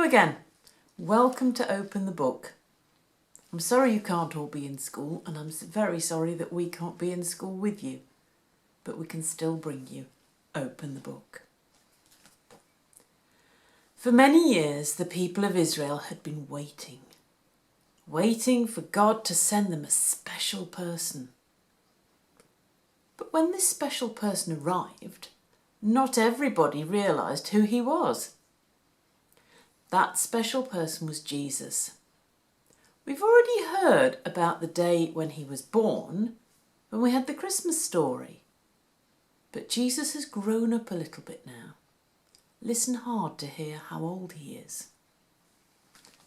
Hello again. Welcome to Open the Book. I'm sorry you can't all be in school, and I'm very sorry that we can't be in school with you, but we can still bring you Open the Book. For many years, the people of Israel had been waiting for God to send them a special person. But when this special person arrived, not everybody realised who he was. That special person was Jesus. We've already heard about the day when he was born, when we had the Christmas story. But Jesus has grown up a little bit now. Listen hard to hear how old he is.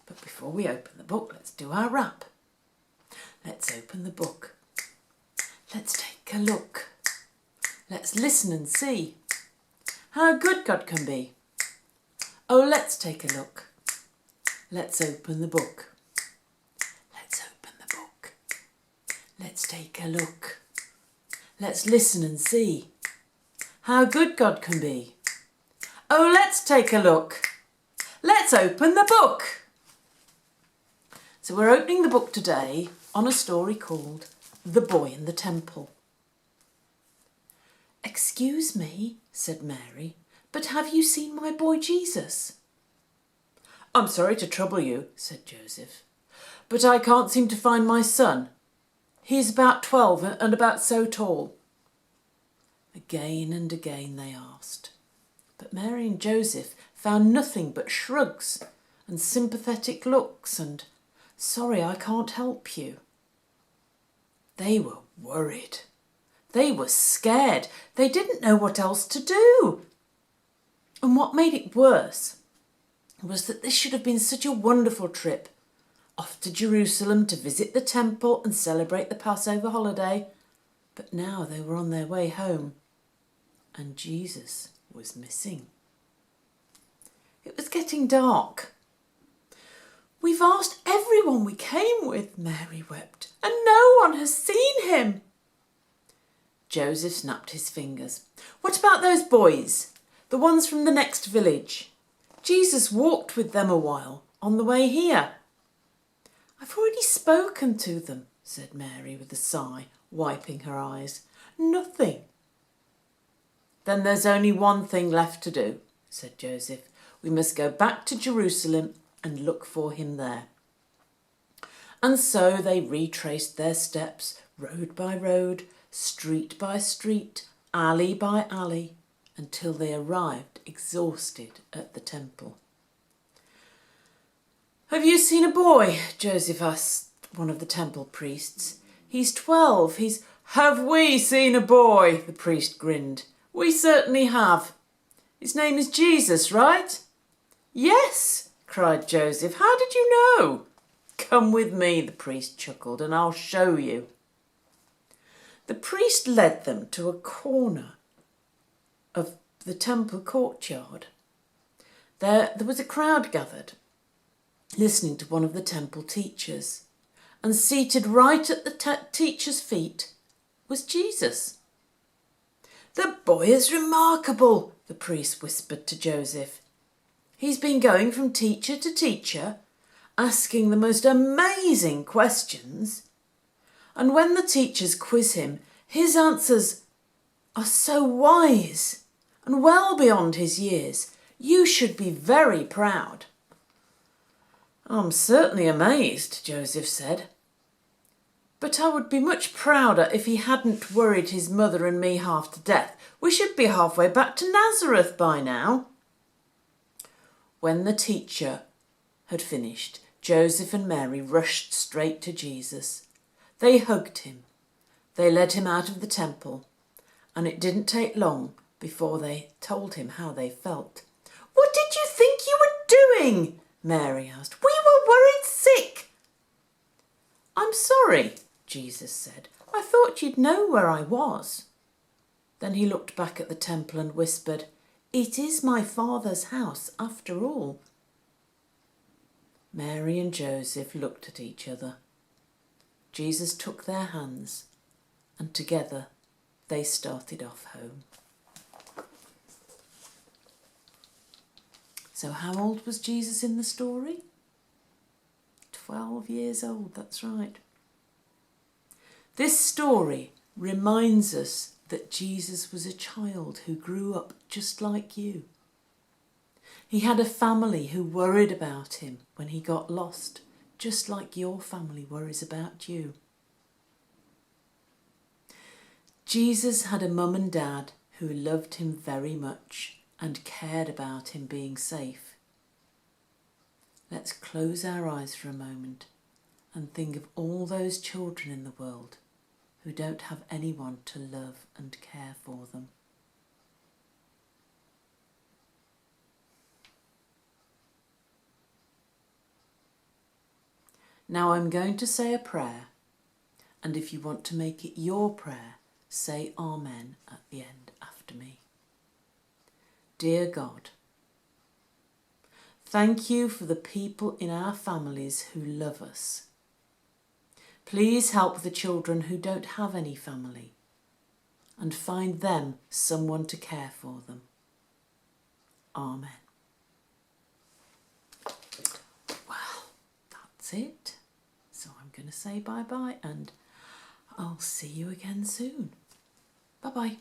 But before we open the book, let's do our wrap. Let's open the book. Let's take a look. Let's listen and see how good God can be. Oh, let's take a look. Let's open the book. Let's open the book. Let's take a look. Let's listen and see how good God can be. Oh, let's take a look. Let's open the book. So we're opening the book today on a story called The Boy in the Temple. "Excuse me," said Mary, "but have you seen my boy Jesus?" "I'm sorry to trouble you," said Joseph, "but I can't seem to find my son. He's about 12 and about so tall." Again and again they asked, but Mary and Joseph found nothing but shrugs and sympathetic looks and "sorry, I can't help you." They were worried. They were scared. They didn't know what else to do. And what made it worse was that this should have been such a wonderful trip, off to Jerusalem to visit the temple and celebrate the Passover holiday. But now they were on their way home, and Jesus was missing. It was getting dark. "We've asked everyone we came with," Mary wept, "and no one has seen him." Joseph snapped his fingers. "What about those boys? The ones from the next village? Jesus walked with them a while on the way here." "I've already spoken to them," said Mary with a sigh, wiping her eyes. "Nothing." "Then there's only one thing left to do," said Joseph. "We must go back to Jerusalem and look for him there." And so they retraced their steps, road by road, street by street, alley by alley, until they arrived exhausted at the temple. "Have you seen a boy?" Joseph asked one of the temple priests. "He's 12. Have we seen a boy?" The priest grinned. "We certainly have. His name is Jesus, right?" "Yes," cried Joseph. "How did you know?" "Come with me," the priest chuckled, "and I'll show you." The priest led them to a corner of the temple courtyard. There was a crowd gathered, listening to one of the temple teachers, and seated right at the teacher's feet was Jesus. "The boy is remarkable," the priest whispered to Joseph. "He's been going from teacher to teacher, asking the most amazing questions. And when the teachers quiz him, his answers are so wise and well beyond his years. You should be very proud." "I'm certainly amazed," Joseph said. "But I would be much prouder if he hadn't worried his mother and me half to death. We should be halfway back to Nazareth by now." When the teacher had finished, Joseph and Mary rushed straight to Jesus. They hugged him. They led him out of the temple, and it didn't take long before they told him how they felt. "What did you think you were doing?" Mary asked. "We were worried sick." "I'm sorry," Jesus said. "I thought you'd know where I was." Then he looked back at the temple and whispered, "It is my Father's house after all." Mary and Joseph looked at each other. Jesus took their hands, and together they started off home. So how old was Jesus in the story? 12 years old, that's right. This story reminds us that Jesus was a child who grew up just like you. He had a family who worried about him when he got lost, just like your family worries about you. Jesus had a mum and dad who loved him very much and cared about him being safe. Let's close our eyes for a moment and think of all those children in the world who don't have anyone to love and care for them. Now I'm going to say a prayer, and if you want to make it your prayer, say Amen at the end after me. Dear God, thank you for the people in our families who love us. Please help the children who don't have any family and find them someone to care for them. Amen. Well, that's it. So I'm going to say bye-bye and I'll see you again soon. Bye-bye.